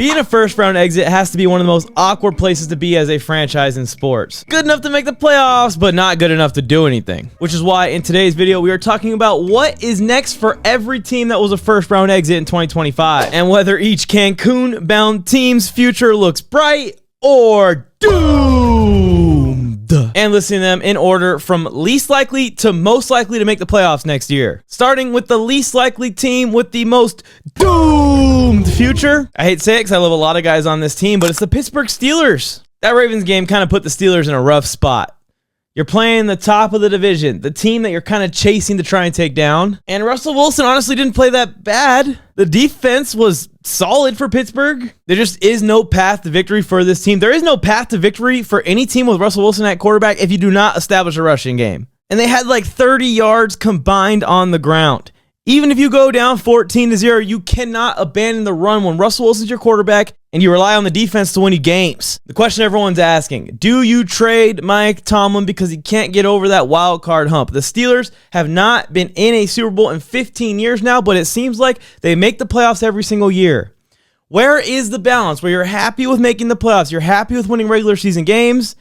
Being a first-round exit has to be one of the most awkward places to be as a franchise in sports. Good enough to make the playoffs, but not good enough to do anything. Which is why in today's video, we are talking about what is next for every team that was a first-round exit in 2025, and whether each Cancun-bound team's future looks bright or doomed. And listing them in order from least likely to most likely to make the playoffs next year. Starting with the least likely team with the most doomed future. I hate to say it because I love a lot of guys on this team, but it's the Pittsburgh Steelers. That Ravens game kind of put the Steelers in a rough spot. You're playing the top of the division, the team that you're kind of chasing to try and take down. And Russell Wilson honestly didn't play that bad. The defense was solid for Pittsburgh. There just is no path to victory for this team. There is no path to victory for any team with Russell Wilson at quarterback if you do not establish a rushing game. And they had like 30 yards combined on the ground. Even if you go down 14-0, you cannot abandon the run when Russell Wilson's your quarterback and you rely on the defense to win you games. The question everyone's asking, do you trade Mike Tomlin because he can't get over that wild card hump? The Steelers have not been in a Super Bowl in 15 years now, but it seems like they make the playoffs every single year. Where is the balance where you're happy with making the playoffs, you're happy with winning regular season games,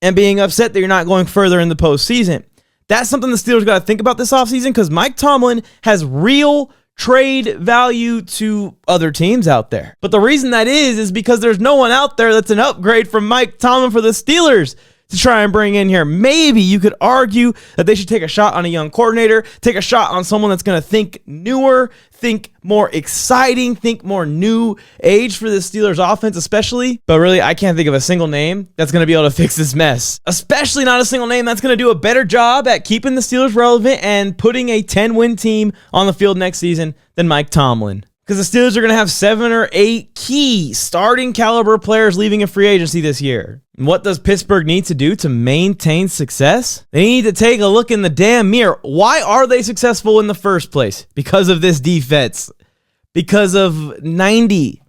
and being upset that you're not going further in the postseason? That's something the Steelers got to think about this offseason because Mike Tomlin has real trade value to other teams out there. But the reason that is because there's no one out there that's an upgrade from Mike Tomlin for the Steelers to try and bring in here. Maybe you could argue that they should take a shot on a young coordinator, take a shot on someone that's going to think newer, think more exciting, think more new age for the Steelers offense especially. But really, I can't think of a single name that's going to be able to fix this mess. Especially not a single name that's going to do a better job at keeping the Steelers relevant and putting a 10-win team on the field next season than Mike Tomlin. Because the Steelers are going to have 7 or 8 key starting caliber players leaving in free agency this year. And what does Pittsburgh need to do to maintain success? They need to take a look in the damn mirror. Why are they successful in the first place? Because of this defense. Because of 90,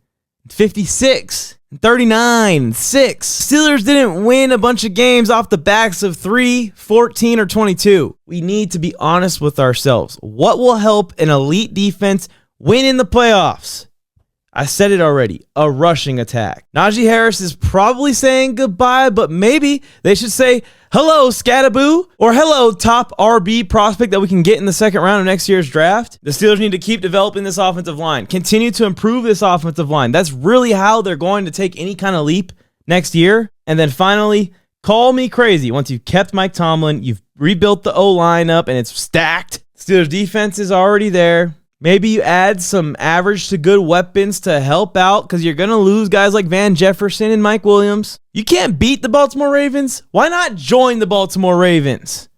56, 39, 6. Steelers didn't win a bunch of games off the backs of 3, 14, or 22. We need to be honest with ourselves. What will help an elite defense win in the playoffs? I said it already, a rushing attack. Najee Harris is probably saying goodbye, but maybe they should say, hello, Scattaboo, or hello, top RB prospect that we can get in the second round of next year's draft. The Steelers need to keep developing this offensive line, continue to improve this offensive line. That's really how they're going to take any kind of leap next year. And then finally, call me crazy. Once you've kept Mike Tomlin, you've rebuilt the O-line up, and it's stacked. Steelers defense is already there. Maybe you add some average to good weapons to help out because you're going to lose guys like Van Jefferson and Mike Williams. You can't beat the Baltimore Ravens. Why not join the Baltimore Ravens?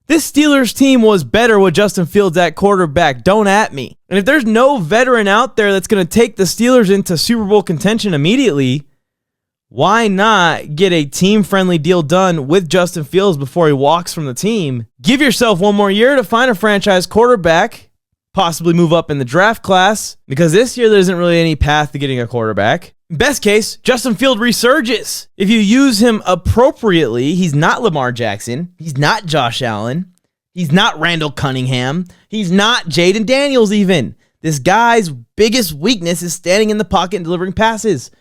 This Steelers team was better with Justin Fields at quarterback. Don't at me. And if there's no veteran out there that's going to take the Steelers into Super Bowl contention immediately, why not get a team-friendly deal done with Justin Fields before he walks from the team? Give yourself one more year to find a franchise quarterback, possibly move up in the draft class, because this year there isn't really any path to getting a quarterback. Best case, Justin Fields resurges. If you use him appropriately, he's not Lamar Jackson. He's not Josh Allen. He's not Randall Cunningham. He's not Jaden Daniels even. This guy's biggest weakness is standing in the pocket and delivering passes.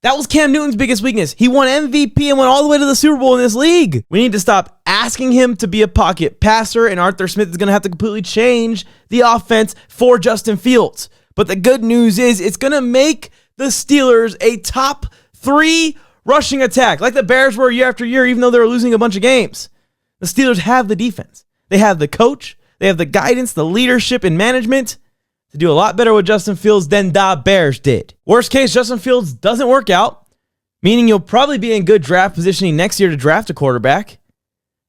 That was Cam Newton's biggest weakness. He won MVP and went all the way to the Super Bowl in this league. We need to stop asking him to be a pocket passer, and Arthur Smith is going to have to completely change the offense for Justin Fields. But the good news is it's going to make the Steelers a top 3 rushing attack, like the Bears were year after year, even though they were losing a bunch of games. The Steelers have the defense. They have the coach. They have the guidance, the leadership, and management to do a lot better with Justin Fields than the Bears did. Worst case, Justin Fields doesn't work out, meaning you'll probably be in good draft positioning next year to draft a quarterback,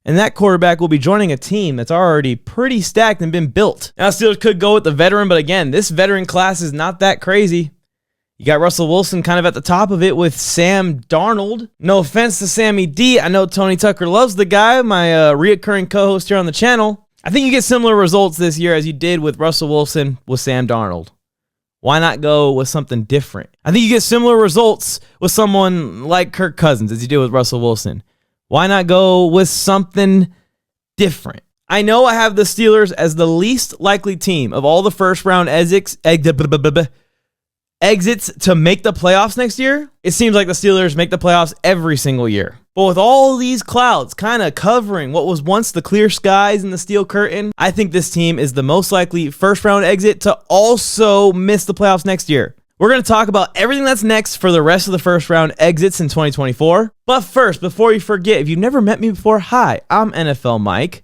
and that quarterback will be joining a team that's already pretty stacked and been built. Now, Steelers could go with the veteran, but again, this veteran class is not that crazy. You got Russell Wilson kind of at the top of it with Sam Darnold. No offense to Sammy D. I know Tony Tucker loves the guy, my reoccurring co-host here on the channel. I think you get similar results this year as you did with Russell Wilson with Sam Darnold. Why not go with something different? I think you get similar results with someone like Kirk Cousins as you did with Russell Wilson. Why not go with something different? I know I have the Steelers as the least likely team of all the first-round exits to make the playoffs next year, it seems like the Steelers make the playoffs every single year. But with all these clouds kind of covering what was once the clear skies and the steel curtain, I think this team is the most likely first round exit to also miss the playoffs next year. We're going to talk about everything that's next for the rest of the first round exits in 2024. But first, before you forget, if you've never met me before, hi, I'm NFLMike.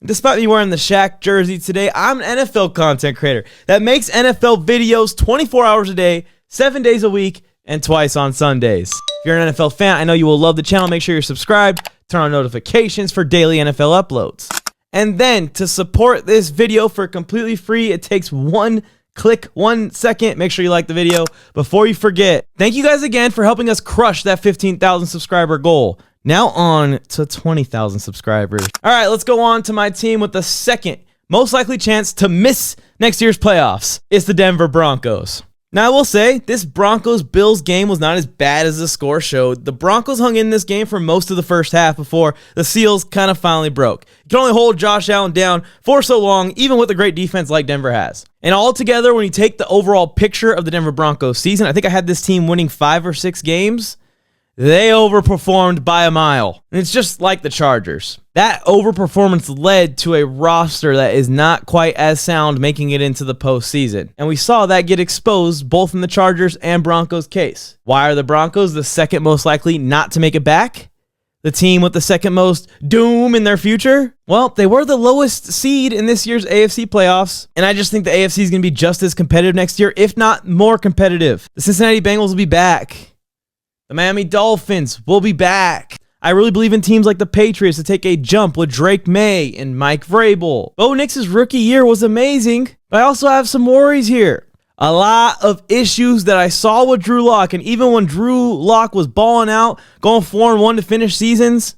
Despite me wearing the Shaq jersey today, I'm an NFL content creator that makes NFL videos 24 hours a day, 7 days a week, and twice on Sundays. If you're an NFL fan, I know you will love the channel. Make sure you're subscribed, turn on notifications for daily NFL uploads. And then to support this video for completely free, it takes one click, 1 second. Make sure you like the video. Before you forget, thank you guys again for helping us crush that 15,000 subscriber goal. Now on to 20,000 subscribers. All right, let's go on to my team with the second most likely chance to miss next year's playoffs. It's the Denver Broncos. Now, I will say, this Broncos-Bills game was not as bad as the score showed. The Broncos hung in this game for most of the first half before the Seals kind of finally broke. You can only hold Josh Allen down for so long, even with a great defense like Denver has. And altogether, when you take the overall picture of the Denver Broncos season, I think I had this team winning 5 or 6 games. They overperformed by a mile. And it's just like the Chargers. That overperformance led to a roster that is not quite as sound making it into the postseason. And we saw that get exposed both in the Chargers and Broncos case. Why are the Broncos the second most likely not to make it back? The team with the second most doom in their future? Well, they were the lowest seed in this year's AFC playoffs, and I just think the AFC is going to be just as competitive next year, if not more competitive. The Cincinnati Bengals will be back. The Miami Dolphins will be back. I really believe in teams like the Patriots to take a jump with Drake May and Mike Vrabel. Bo Nix's rookie year was amazing, but I also have some worries here. A lot of issues that I saw with Drew Lock, and even when Drew Lock was balling out, going 4-1 to finish seasons,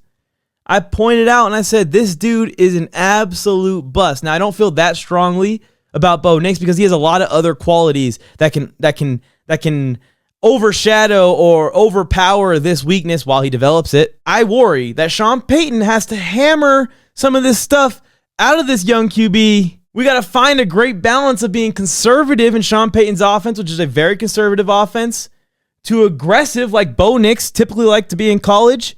I pointed out and I said, this dude is an absolute bust. Now, I don't feel that strongly about Bo Nix because he has a lot of other qualities that can overshadow or overpower this weakness while he develops it. I worry that Sean Payton has to hammer some of this stuff out of this young QB. We got to find a great balance of being conservative in Sean Payton's offense, which is a very conservative offense, to aggressive like Bo Nix typically like to be in college.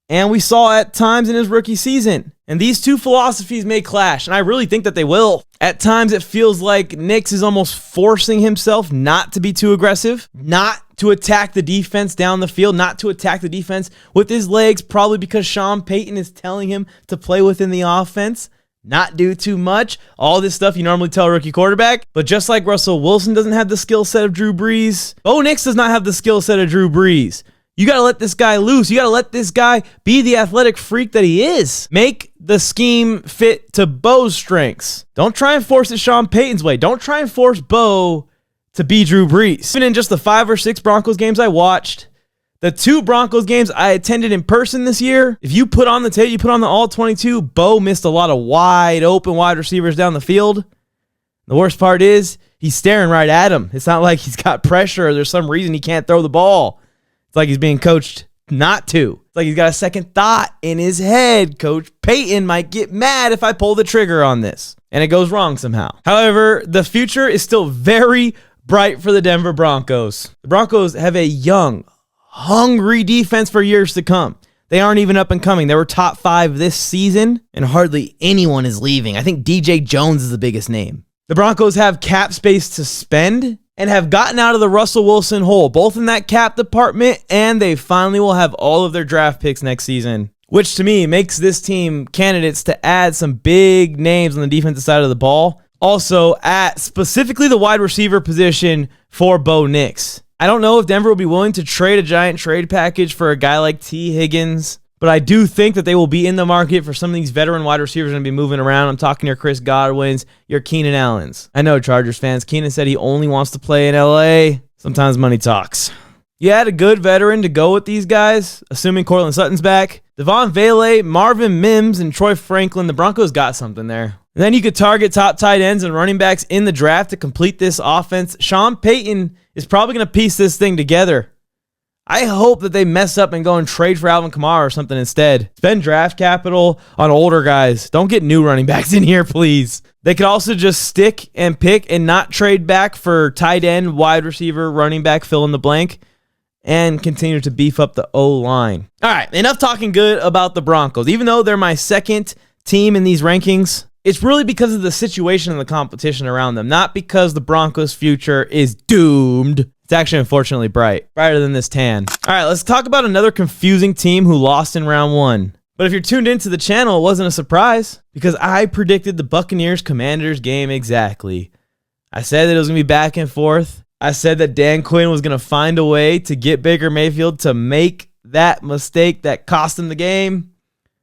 And we saw at times in his rookie season. And these two philosophies may clash, and I really think that they will. At times, it feels like Nix is almost forcing himself not to be too aggressive, not to attack the defense down the field, not to attack the defense with his legs, probably because Sean Payton is telling him to play within the offense, not do too much. All this stuff you normally tell a rookie quarterback. But just like Russell Wilson doesn't have the skill set of Drew Brees, Bo Nix does not have the skill set of Drew Brees. You got to let this guy loose. You got to let this guy be the athletic freak that he is. Make the scheme fit to Bo's strengths. Don't try and force it Sean Payton's way. Don't try and force Bo to be Drew Brees. Even in just the 5 or 6 Broncos games I watched, the 2 Broncos games I attended in person this year, if you put on the tape, you put on the all 22, Bo missed a lot of wide open wide receivers down the field. The worst part is he's staring right at him. It's not like he's got pressure or there's some reason he can't throw the ball. It's like he's being coached not to. It's like he's got a second thought in his head. Coach Payton might get mad if I pull the trigger on this. And it goes wrong somehow. However, the future is still very bright for the Denver Broncos. The Broncos have a young, hungry defense for years to come. They aren't even up and coming. They were top 5 this season, and hardly anyone is leaving. I think DJ Jones is the biggest name. The Broncos have cap space to spend and have gotten out of the Russell Wilson hole, both in that cap department, and they finally will have all of their draft picks next season, which to me makes this team candidates to add some big names on the defensive side of the ball. Also, at specifically the wide receiver position for Bo Nix. I don't know if Denver will be willing to trade a giant trade package for a guy like T. Higgins, but I do think that they will be in the market for some of these veteran wide receivers going to be moving around. I'm talking your Chris Godwins, your Keenan Allens. I know Chargers fans. Keenan said he only wants to play in LA. Sometimes money talks. You had a good veteran to go with these guys, assuming Cortland Sutton's back. Devon Vele, Marvin Mims, and Troy Franklin. The Broncos got something there. And then you could target top tight ends and running backs in the draft to complete this offense. Sean Payton is probably going to piece this thing together. I hope that they mess up and go and trade for Alvin Kamara or something instead. Spend draft capital on older guys. Don't get new running backs in here, please. They could also just stick and pick and not trade back for tight end, wide receiver, running back, fill in the blank, and continue to beef up the O-line. All right, enough talking good about the Broncos. Even though they're my second team in these rankings, it's really because of the situation and the competition around them, not because the Broncos' future is doomed. It's actually unfortunately brighter than this tan. All right, let's talk about another confusing team who lost in round 1. But if you're tuned into the channel, it wasn't a surprise because I predicted the Buccaneers-Commanders game exactly. I said that it was going to be back and forth. I said that Dan Quinn was going to find a way to get Baker Mayfield to make that mistake that cost him the game.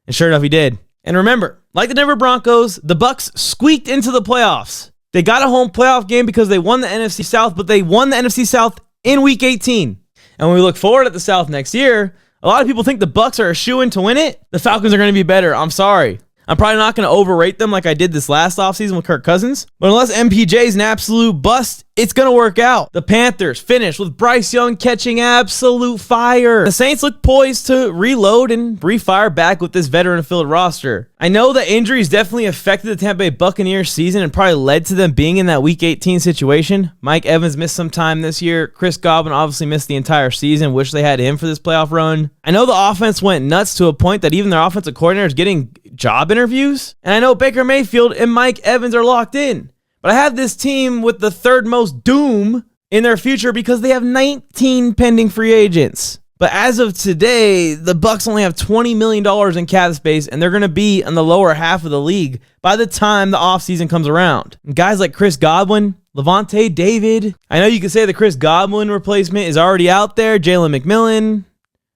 And sure enough, he did. And remember, like the Denver Broncos, the Bucs squeaked into the playoffs. They got a home playoff game because they won the NFC South, but they won the NFC South in Week 18. And when we look forward at the South next year, a lot of people think the Bucs are a shoo-in to win it. The Falcons are going to be better. I'm sorry. I'm probably not going to overrate them like I did this last offseason with Kirk Cousins. But unless MPJ is an absolute bust, it's going to work out. The Panthers finished with Bryce Young catching absolute fire. The Saints look poised to reload and refire back with this veteran-filled roster. I know that injuries definitely affected the Tampa Bay Buccaneers season and probably led to them being in that Week 18 situation. Mike Evans missed some time this year. Chris Godwin obviously missed the entire season. Wish they had him for this playoff run. I know the offense went nuts to a point that even their offensive coordinator is getting job interviews. And I know Baker Mayfield and Mike Evans are locked in. But I have this team with the third most doom in their future because they have 19 pending free agents. But as of today, the Bucs only have $20 million in cap space, and they're going to be in the lower half of the league by the time the offseason comes around. And guys like Chris Godwin, Levante David, I know you could say the Chris Godwin replacement is already out there, Jalen McMillan.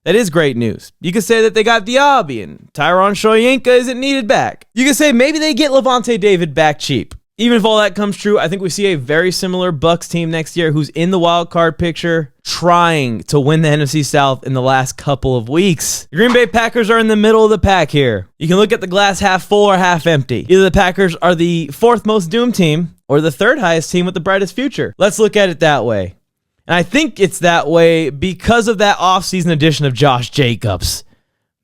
That is great news. You could say that they got Diaby and Tyron Shoyinka isn't needed back. You could say maybe they get Levante David back cheap. Even if all that comes true, I think we see a very similar Bucs team next year who's in the wild card picture trying to win the NFC South in the last couple of weeks. The Green Bay Packers are in the middle of the pack here. You can look at the glass half full or half empty. Either the Packers are the fourth most doomed team or the third highest team with the brightest future. Let's look at it that way. And I think it's that way because of that offseason addition of Josh Jacobs.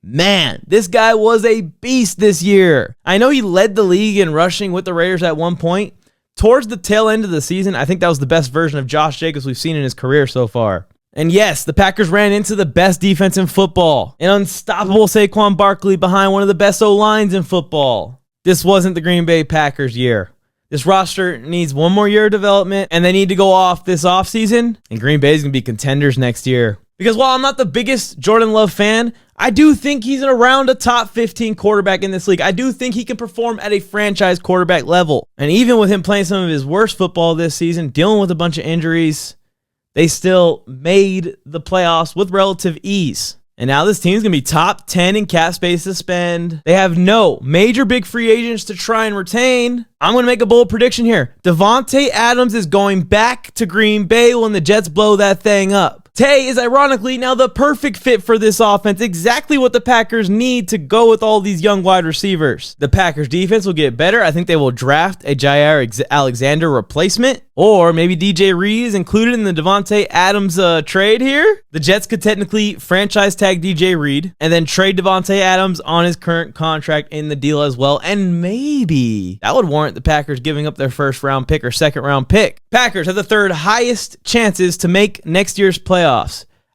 Man, this guy was a beast this year. I know he led the league in rushing with the Raiders at one point. Towards the tail end of the season, I think that was the best version of Josh Jacobs we've seen in his career so far. And yes, the Packers ran into the best defense in football. An unstoppable Saquon Barkley behind one of the best O-lines in football. This wasn't the Green Bay Packers year. This roster needs one more year of development, and they need to go off this offseason, and Green Bay is going to be contenders next year. Because while I'm not the biggest Jordan Love fan, I do think he's around a top 15 quarterback in this league. I do think he can perform at a franchise quarterback level. And even with him playing some of his worst football this season, dealing with a bunch of injuries, they still made the playoffs with relative ease. And now this team's going to be top 10 in cap space to spend. They have no major big free agents to try and retain. I'm going to make a bold prediction here. Davante Adams is going back to Green Bay when the Jets blow that thing up. Tay is ironically now the perfect fit for this offense, exactly what the Packers need to go with all these young wide receivers. The Packers defense will get better. I think they will draft a Jair Alexander replacement, or maybe DJ Reed is included in the Davante Adams trade here. The Jets could technically franchise tag DJ Reed and then trade Davante Adams on his current contract in the deal as well, and maybe that would warrant the Packers giving up their first round pick or second round pick. Packers have the third highest chances to make next year's playoffs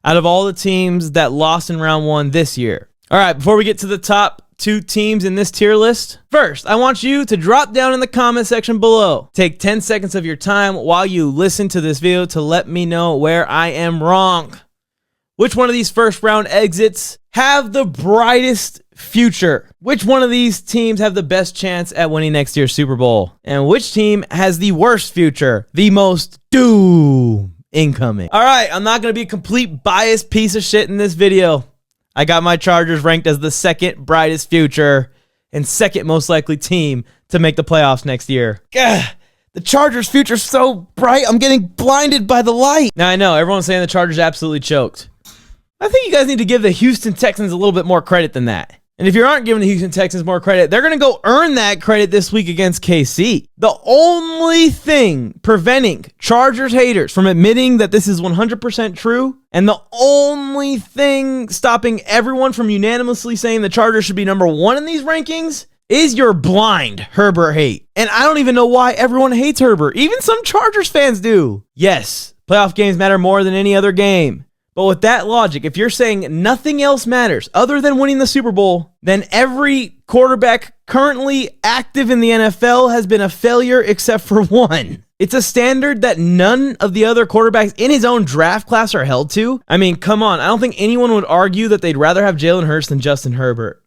out of all the teams that lost in round 1 this year. All right, before we get to the top 2 teams in this tier list, first, I want you to drop down in the comment section below. Take 10 seconds of your time while you listen to this video to let me know where I am wrong. Which one of these first round exits have the brightest future? Which one of these teams have the best chance at winning next year's Super Bowl? And which team has the worst future? The most doom incoming. All right, I'm not going to be a complete biased piece of shit in this video. I got my Chargers ranked as the second brightest future and second most likely team to make the playoffs next year. Gah, the Chargers' future's so bright, I'm getting blinded by the light. Now, I know, everyone's saying the Chargers absolutely choked. I think you guys need to give the Houston Texans a little bit more credit than that. And if you aren't giving the Houston Texans more credit, they're going to go earn that credit this week against KC. The only thing preventing Chargers haters from admitting that this is 100% true, and the only thing stopping everyone from unanimously saying the Chargers should be number 1 in these rankings, is your blind Herbert hate. And I don't even know why everyone hates Herbert. Even some Chargers fans do. Yes, playoff games matter more than any other game. But with that logic, if you're saying nothing else matters other than winning the Super Bowl, then every quarterback currently active in the NFL has been a failure except for one. It's a standard that none of the other quarterbacks in his own draft class are held to. I mean, come on. I don't think anyone would argue that they'd rather have Jalen Hurts than Justin Herbert.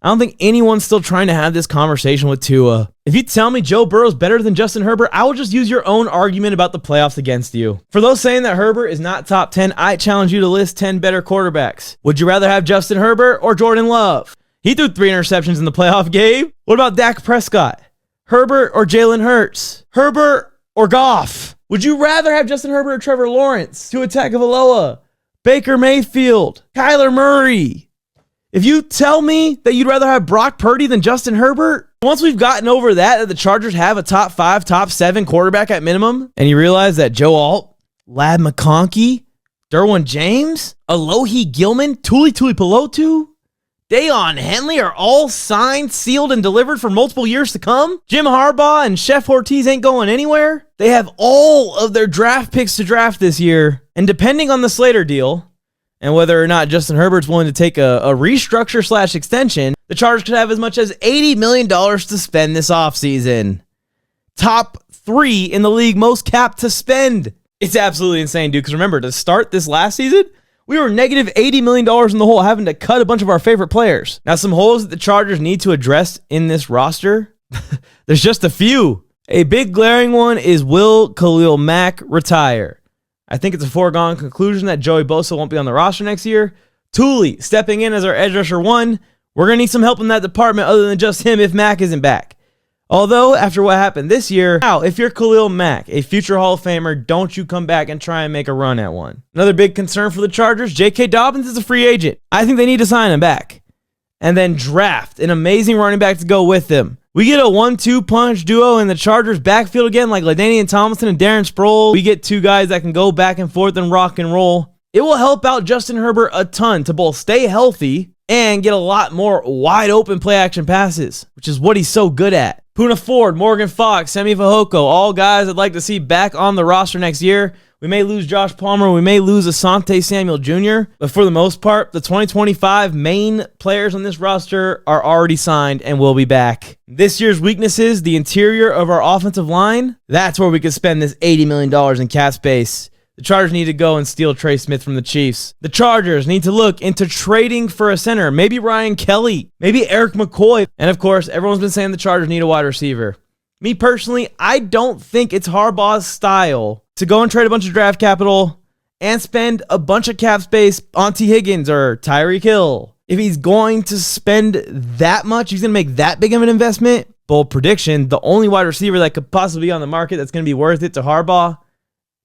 I don't think anyone's still trying to have this conversation with Tua. If you tell me Joe Burrow's better than Justin Herbert, I will just use your own argument about the playoffs against you. For those saying that Herbert is not top 10, I challenge you to list 10 better quarterbacks. Would you rather have Justin Herbert or Jordan Love? He threw 3 interceptions in the playoff game. What about Dak Prescott? Herbert or Jalen Hurts? Herbert or Goff? Would you rather have Justin Herbert or Trevor Lawrence? Tua Tagovailoa, Baker Mayfield, Kyler Murray? If you tell me that you'd rather have Brock Purdy than Justin Herbert, once we've gotten over that the Chargers have a top 5, top 7 quarterback at minimum, and you realize that Joe Alt, Ladd McConkey, Derwin James, Alohi Gilman, Tuli Tuipulotu, Deion Henley are all signed, sealed, and delivered for multiple years to come. Jim Harbaugh and Chef Ortiz ain't going anywhere. They have all of their draft picks to draft this year, and depending on the Slater deal, and whether or not Justin Herbert's willing to take a restructure / extension, the Chargers could have as much as $80 million to spend this offseason. Top 3 in the league, most cap to spend. It's absolutely insane, dude, because remember, to start this last season, we were negative $80 million in the hole, having to cut a bunch of our favorite players. Now, some holes that the Chargers need to address in this roster, there's just a few. A big glaring one is, will Khalil Mack retire? I think it's a foregone conclusion that Joey Bosa won't be on the roster next year. Tuli stepping in as our edge rusher 1. We're going to need some help in that department other than just him if Mack isn't back. Although, after what happened this year, now, if you're Khalil Mack, a future Hall of Famer, don't you come back and try and make a run at one. Another big concern for the Chargers, J.K. Dobbins is a free agent. I think they need to sign him back. And then draft an amazing running back to go with him. We get a 1-2 punch duo in the Chargers backfield again, like LaDainian Tomlinson and Darren Sproles. We get 2 guys that can go back and forth and rock and roll. It will help out Justin Herbert a ton to both stay healthy and get a lot more wide open play action passes, which is what he's so good at. Poona Ford, Morgan Fox, Semi Fehoko, all guys I'd like to see back on the roster next year. We may lose Josh Palmer. We may lose Asante Samuel Jr. But for the most part, the 2025 main players on this roster are already signed and will be back. This year's weaknesses, the interior of our offensive line, that's where we could spend this $80 million in cap space. The Chargers need to go and steal Trey Smith from the Chiefs. The Chargers need to look into trading for a center. Maybe Ryan Kelly. Maybe Eric McCoy. And of course, everyone's been saying the Chargers need a wide receiver. Me personally, I don't think it's Harbaugh's style to go and trade a bunch of draft capital and spend a bunch of cap space on T. Higgins or Tyreek Hill. If he's going to spend that much, he's going to make that big of an investment. Bold prediction, the only wide receiver that could possibly be on the market that's going to be worth it to Harbaugh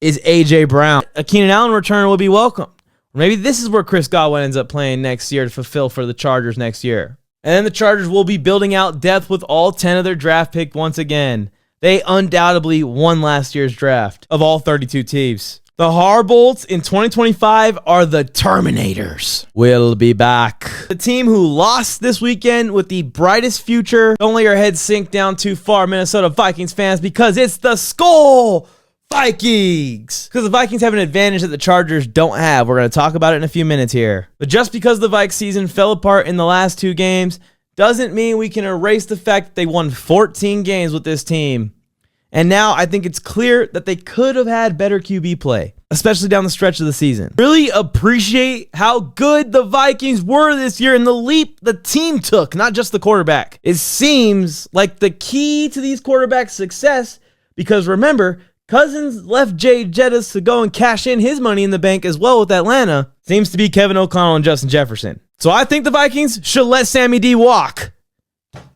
is A.J. Brown. A Keenan Allen return will be welcome. Or maybe this is where Chris Godwin ends up playing next year to fulfill for the Chargers next year. And then the Chargers will be building out depth with all 10 of their draft picks once again. They undoubtedly won last year's draft of all 32 teams. The Harbolts in 2025 are the Terminators. We'll be back. The team who lost this weekend with the brightest future. Don't let your head sink down too far, Minnesota Vikings fans, because it's the Skull Vikings. Because the Vikings have an advantage that the Chargers don't have. We're going to talk about it in a few minutes here. But just because the Vikes season fell apart in the last 2 games doesn't mean we can erase the fact that they won 14 games with this team. And now I think it's clear that they could have had better QB play, especially down the stretch of the season. Really appreciate how good the Vikings were this year and the leap the team took, not just the quarterback. It seems like the key to these quarterbacks' success, because remember, Cousins left Jay Jettis to go and cash in his money in the bank as well with Atlanta, seems to be Kevin O'Connell and Justin Jefferson. So I think the Vikings should let Sammy D walk.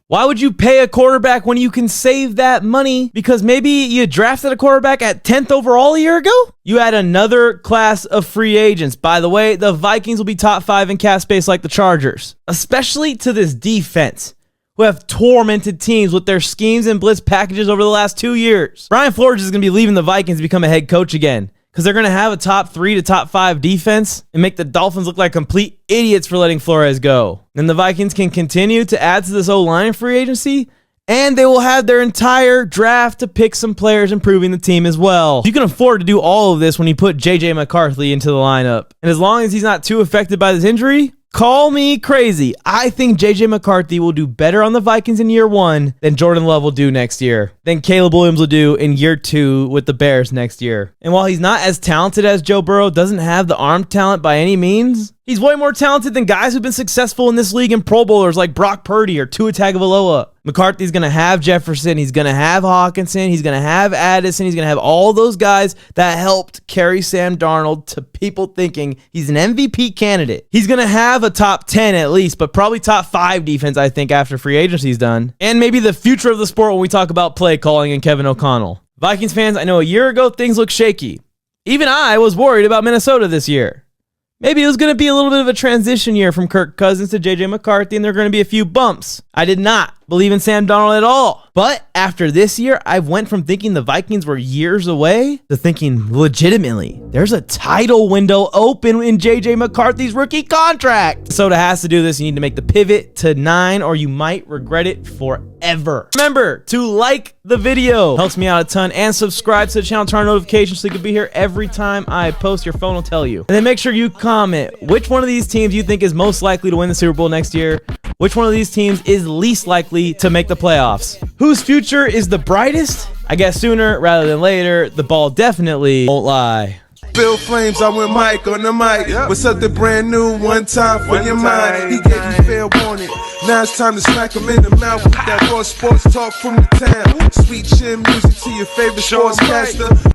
Why would you pay a quarterback when you can save that money? Because maybe you drafted a quarterback at 10th overall a year ago? You had another class of free agents. By the way, the Vikings will be top 5 in cap space like the Chargers, especially to this defense, who have tormented teams with their schemes and blitz packages over the last 2 years. Brian Flores is going to be leaving the Vikings to become a head coach again, because they're going to have a top 3 to top 5 defense and make the Dolphins look like complete idiots for letting Flores go. Then the Vikings can continue to add to this O-line in free agency, and they will have their entire draft to pick some players improving the team as well. You can afford to do all of this when you put J.J. McCarthy into the lineup. And as long as he's not too affected by this injury, call me crazy. I think J.J. McCarthy will do better on the Vikings in year 1 than Jordan Love will do next year, than Caleb Williams will do in year 2 with the Bears next year. And while he's not as talented as Joe Burrow, doesn't have the arm talent by any means, he's way more talented than guys who've been successful in this league and Pro Bowlers like Brock Purdy or Tua Tagovailoa. McCarthy's going to have Jefferson. He's going to have Hawkinson. He's going to have Addison. He's going to have all those guys that helped carry Sam Darnold to people thinking he's an MVP candidate. He's going to have a top 10 at least, but probably top 5 defense, I think, after free agency's done. And maybe the future of the sport when we talk about play calling and Kevin O'Connell. Vikings fans, I know a year ago things looked shaky. Even I was worried about Minnesota this year. Maybe it was going to be a little bit of a transition year from Kirk Cousins to J.J. McCarthy, and there are going to be a few bumps. I did not believe in Sam Darnold at all. But after this year, I went from thinking the Vikings were years away to thinking legitimately there's a title window open in J.J. McCarthy's rookie contract. Soda has to do this. You need to make the pivot to 9 or you might regret it forever. Remember to like the video. Helps me out a ton. And subscribe to the channel, turn on notifications so you can be here every time I post. Your phone will tell you. And then make sure you comment which one of these teams you think is most likely to win the Super Bowl next year. Which one of these teams is least likely to make the playoffs? Whose future is the brightest? I guess sooner rather than later. The ball definitely won't lie. Bill Flames, I went Mike on the mic. With something brand new, one time for your mind. He gave you fair warning. Now it's time to smack him in the mouth with that raw sports talk from the town. Sweet chin music to your favorite sportscaster.